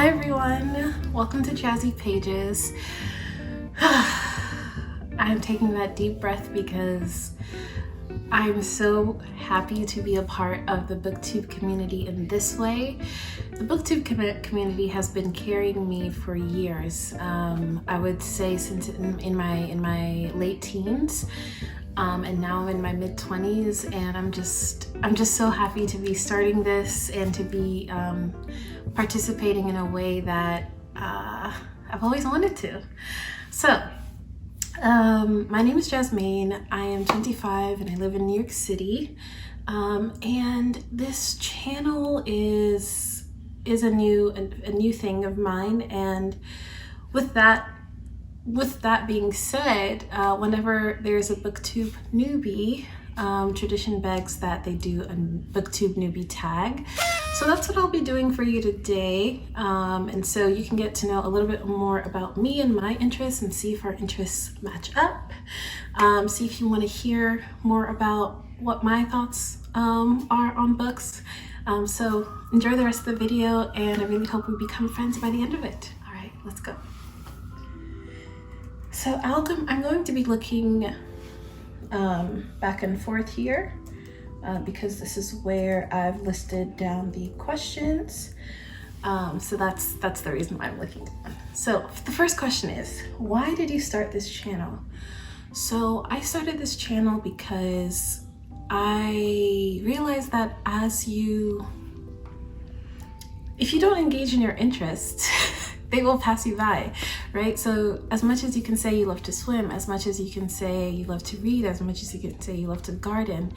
Hi everyone, welcome to Jazzy Pages. I'm taking that deep breath because I'm so happy to be a part of the booktube community in this way. The booktube community has been carrying me for years. I would say since in my late teens, and now I'm in my mid-20s, and I'm just so happy to be starting this and to be participating in a way that I've always wanted to. So my name is Jasmine. I am 25 and I live in New York City, and this channel is a new thing of mine. And with that being said, whenever there's a booktube newbie, tradition begs that they do a booktube newbie tag. So that's what I'll be doing for you today. And so you can get to know a little bit more about me and my interests and see if our interests match up. See if you want to hear more about what my thoughts are on books. So enjoy the rest of the video, and I really hope we become friends by the end of it. All right, let's go. So I'm going to be looking back and forth here because this is where I've listed down the questions. So that's the reason why I'm looking down. So the first question is, why did you start this channel? So I started this channel because I realized that if you don't engage in your interests, they will pass you by, right? So as much as you can say you love to swim, as much as you can say you love to read, as much as you can say you love to garden,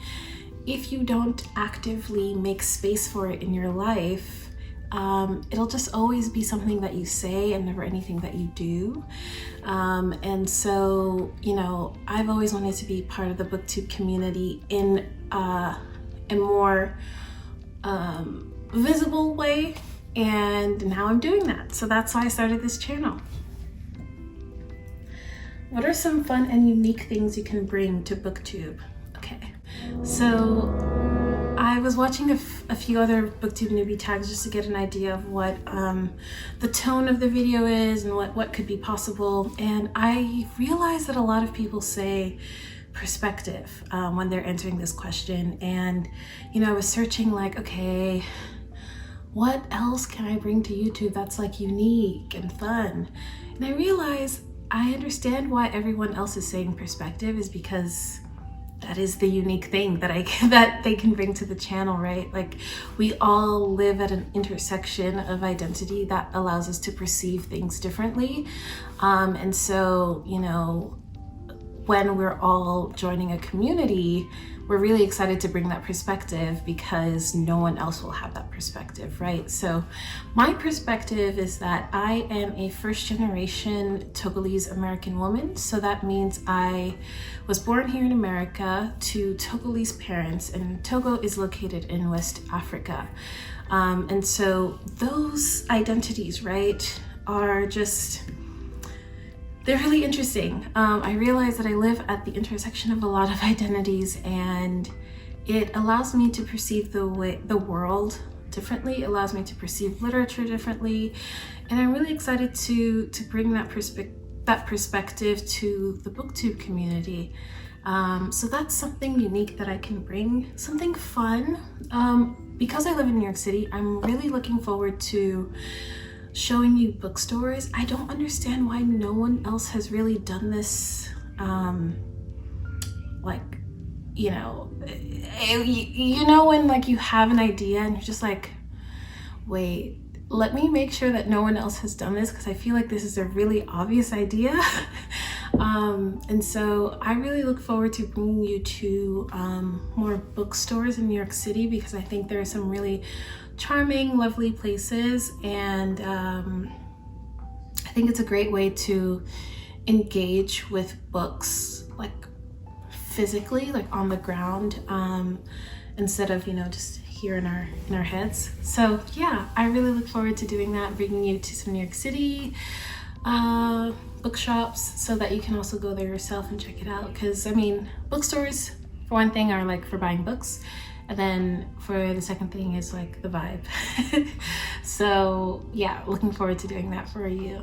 if you don't actively make space for it in your life, it'll just always be something that you say and never anything that you do. And so, you know, I've always wanted to be part of the booktube community in a more visible way. And now I'm doing that. So that's why I started this channel. What are some fun and unique things you can bring to booktube? Okay, so I was watching a few other booktube newbie tags just to get an idea of what the tone of the video is and what could be possible. And I realized that a lot of people say perspective when they're answering this question. And, you know, I was searching like, okay, what else can I bring to YouTube that's like unique and fun? And I realized I understand why everyone else is saying perspective is because that is the unique thing that they can bring to the channel, right? Like, we all live at an intersection of identity that allows us to perceive things differently. And so, you know, when we're all joining a community, we're really excited to bring that perspective because no one else will have that perspective, right? So my perspective is that I am a first-generation Togolese American woman. So that means I was born here in America to Togolese parents, and Togo is located in West Africa. And so those identities, right, are just, they're really interesting. I realize that I live at the intersection of a lot of identities, and it allows me to perceive the world differently. It allows me to perceive literature differently, and I'm really excited to bring that perspective to the booktube community. So that's something unique that I can bring, something fun. Because I live in New York City, I'm really looking forward to showing you bookstores. I don't understand why no one else has really done this. Like, you know when like you have an idea and you're just like, wait, let me make sure that no one else has done this because I feel like this is a really obvious idea. And so I really look forward to bringing you to more bookstores in New York City because I think there are some really charming, lovely places, and I think it's a great way to engage with books like physically, like on the ground, instead of, you know, just here in our heads. So yeah, I really look forward to doing that, bringing you to some New York City bookshops so that you can also go there yourself and check it out. Because I mean, bookstores for one thing are like for buying books, And then for the second thing is like the vibe. So yeah, looking forward to doing that for you.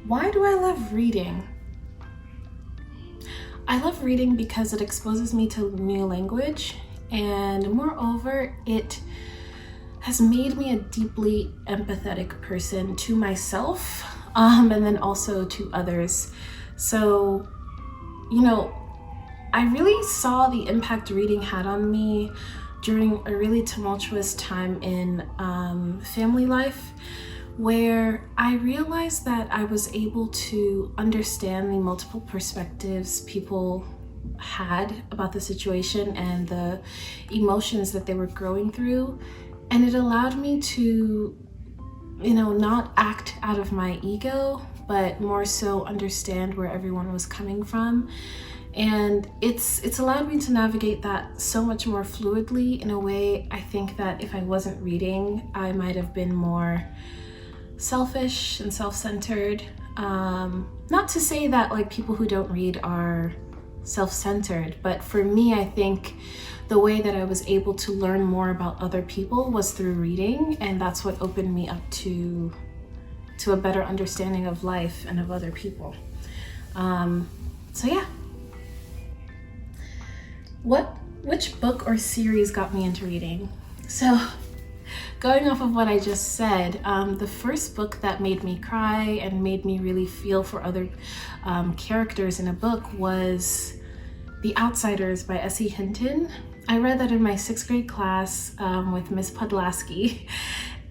Why do I love reading? I love reading because it exposes me to new language, and moreover, it has made me a deeply empathetic person to myself, and then also to others. So, you know, I really saw the impact reading had on me during a really tumultuous time in family life, where I realized that I was able to understand the multiple perspectives people had about the situation and the emotions that they were going through. And it allowed me to, you know, not act out of my ego, but more so understand where everyone was coming from. And it's allowed me to navigate that so much more fluidly in a way. I think that if I wasn't reading, I might have been more selfish and self-centered. Not to say that like people who don't read are self-centered, but for me, I think the way that I was able to learn more about other people was through reading, and that's what opened me up to a better understanding of life and of other people. So yeah. Which book or series got me into reading? So going off of what I just said, the first book that made me cry and made me really feel for other characters in a book was The Outsiders by S.E. Hinton. I read that in my 6th grade class with Miss Podlaski,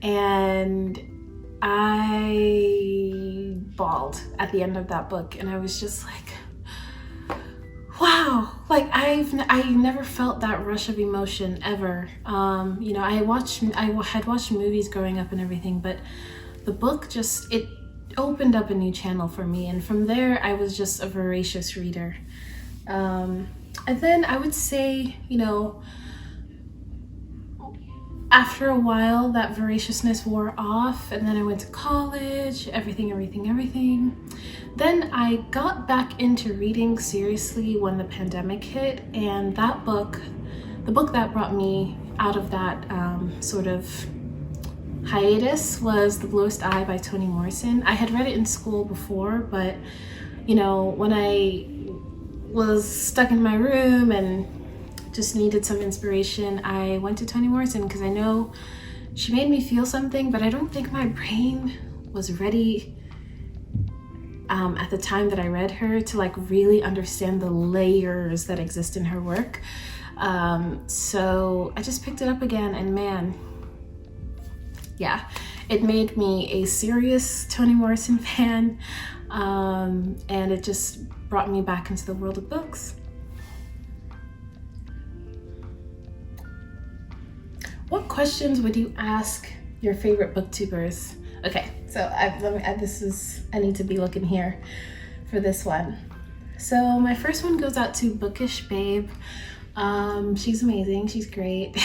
and I bawled at the end of that book, and I was just like, wow, like I never felt that rush of emotion ever. You know, I had watched movies growing up and everything, but the book just, it opened up a new channel for me, and from there I was just a voracious reader. And then I would say, you know, after a while that voraciousness wore off, and then I went to college, everything. Then I got back into reading seriously when the pandemic hit, and that book, the book that brought me out of that sort of hiatus, was The Bluest Eye by Toni Morrison. I had read it in school before, but you know, when I was stuck in my room and just needed some inspiration, I went to Toni Morrison because I know she made me feel something, but I don't think my brain was ready at the time that I read her to like really understand the layers that exist in her work. So I just picked it up again, and man, yeah, it made me a serious Toni Morrison fan, and it just brought me back into the world of books. What questions would you ask your favorite booktubers? Okay, so I need to be looking here for this one. So my first one goes out to Bookish Babe. She's amazing, she's great.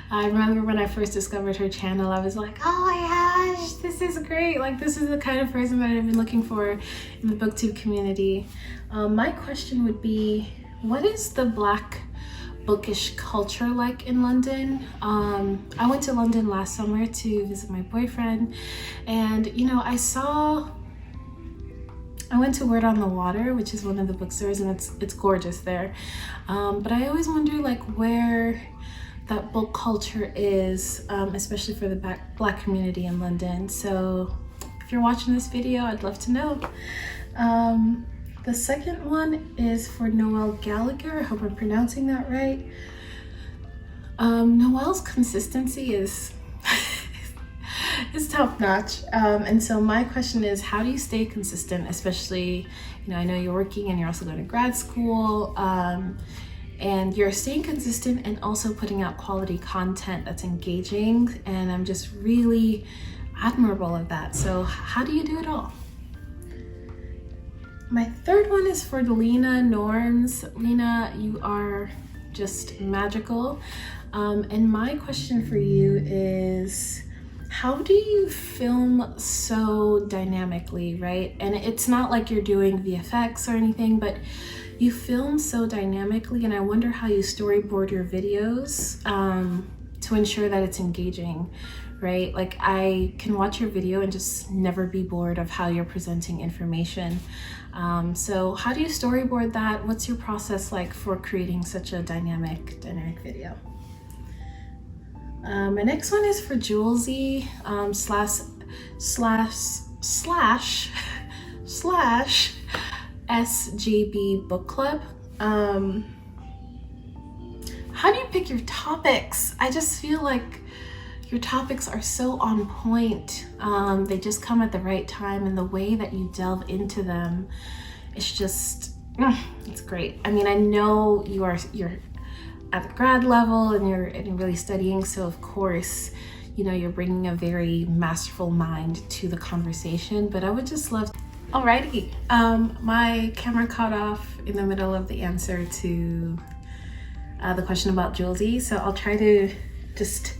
I remember when I first discovered her channel, I was like, oh my gosh, this is great. Like, this is the kind of person that I've been looking for in the booktube community. My question would be, what is the Black bookish culture like in London? I went to London last summer to visit my boyfriend, and you know, I went to Word on the Water, which is one of the bookstores, and it's gorgeous there. But I always wonder like where that book culture is, especially for the Black community in London. So if you're watching this video, I'd love to know. The second one is for Noelle Gallagher. I hope I'm pronouncing that right. Noelle's consistency is top notch. And so my question is, how do you stay consistent? Especially, you know, I know you're working and you're also going to grad school, and you're staying consistent and also putting out quality content that's engaging. And I'm just really admirable of that. So how do you do it all? My third one is for Lena Norms. Lena, you are just magical. And my question for you is, how do you film so dynamically, right? And it's not like you're doing VFX or anything, but you film so dynamically, and I wonder how you storyboard your videos to ensure that it's engaging, right? Like I can watch your video and just never be bored of how you're presenting information. So how do you storyboard that? What's your process like for creating such a dynamic video? My next one is for Julesy slash SGB Book Club. How do you pick your topics? I just feel like your topics are so on point. They just come at the right time, and the way that you delve into them, it's just, it's great. I mean, I know you're at the grad level and you're really studying, so of course, you know, you're bringing a very masterful mind to the conversation, but I would just love to. Alrighty, my camera cut off in the middle of the answer to the question about Julesy, so I'll try to just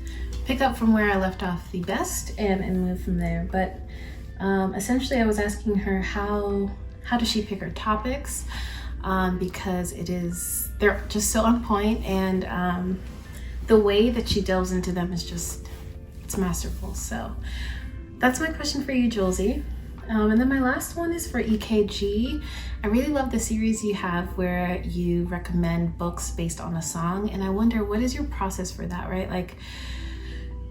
pick up from where I left off the best and move from there. But essentially I was asking her how does she pick her topics, because they're just so on point, and the way that she delves into them is just, it's masterful. So that's my question for you, Julesy. And then my last one is for EKG. I really love the series you have where you recommend books based on a song, and I wonder, what is your process for that, right? Like,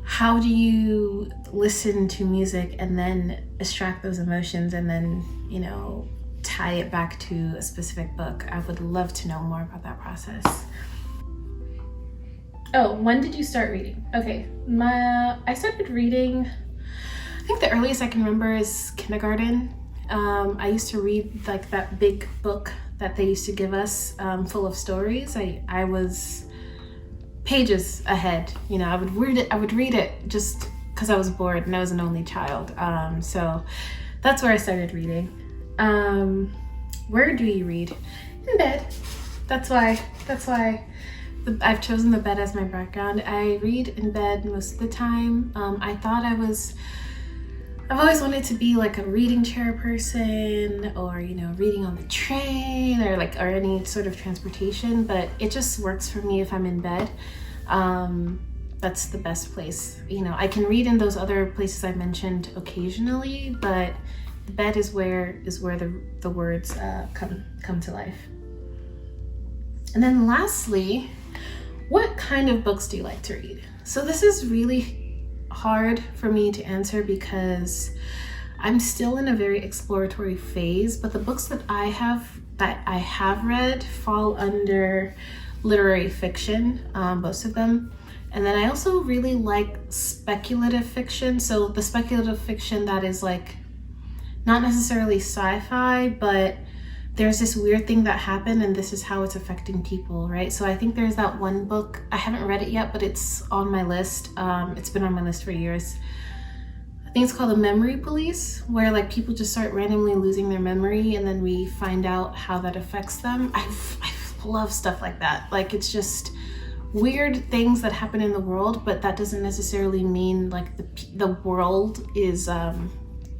how do you listen to music and then extract those emotions and then, you know, tie it back to a specific book? I would love to know more about that process. Oh, when did you start reading? Okay, I started reading, I think the earliest I can remember is kindergarten. I used to read like that big book that they used to give us, full of stories. I was pages ahead, you know. I would read it just because I was bored, and I was an only child. So that's where I started reading. Where do you read? In bed. That's why I've chosen the bed as my background. I read in bed most of the time. I've always wanted to be like a reading chair person, or, you know, reading on the train, or any sort of transportation, but it just works for me if I'm in bed. That's the best place. You know, I can read in those other places I mentioned occasionally, but the bed is where the words come to life. And then lastly, what kind of books do you like to read? So this is really hard for me to answer because I'm still in a very exploratory phase, but the books that I have read fall under literary fiction, most of them. And then I also really like speculative fiction. So the speculative fiction that is like not necessarily sci-fi, but there's this weird thing that happened and this is how it's affecting people, right? So I think there's that one book, I haven't read it yet, but it's on my list. It's been on my list for years. I think it's called The Memory Police, where like people just start randomly losing their memory and then we find out how that affects them. I love stuff like that. Like, it's just weird things that happen in the world, but that doesn't necessarily mean like the world is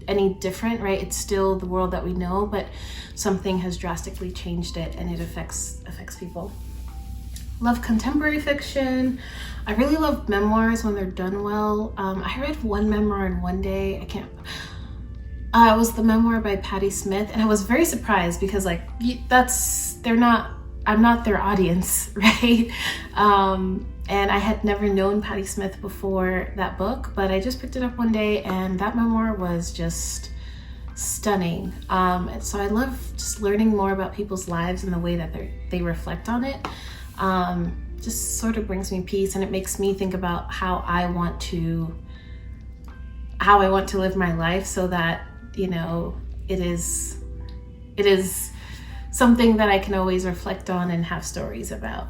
any different, right? It's still the world that we know, but something has drastically changed it and it affects people. Love contemporary fiction. I really love memoirs when they're done well. I read one memoir in one day. It was the memoir by Patti Smith, and I was very surprised because like I'm not their audience, right? And I had never known Patti Smith before that book, but I just picked it up one day and that memoir was just stunning. And so I love just learning more about people's lives and the way that they reflect on it. Just sort of brings me peace, and it makes me think about how I want to live my life, so that, you know, it is something that I can always reflect on and have stories about.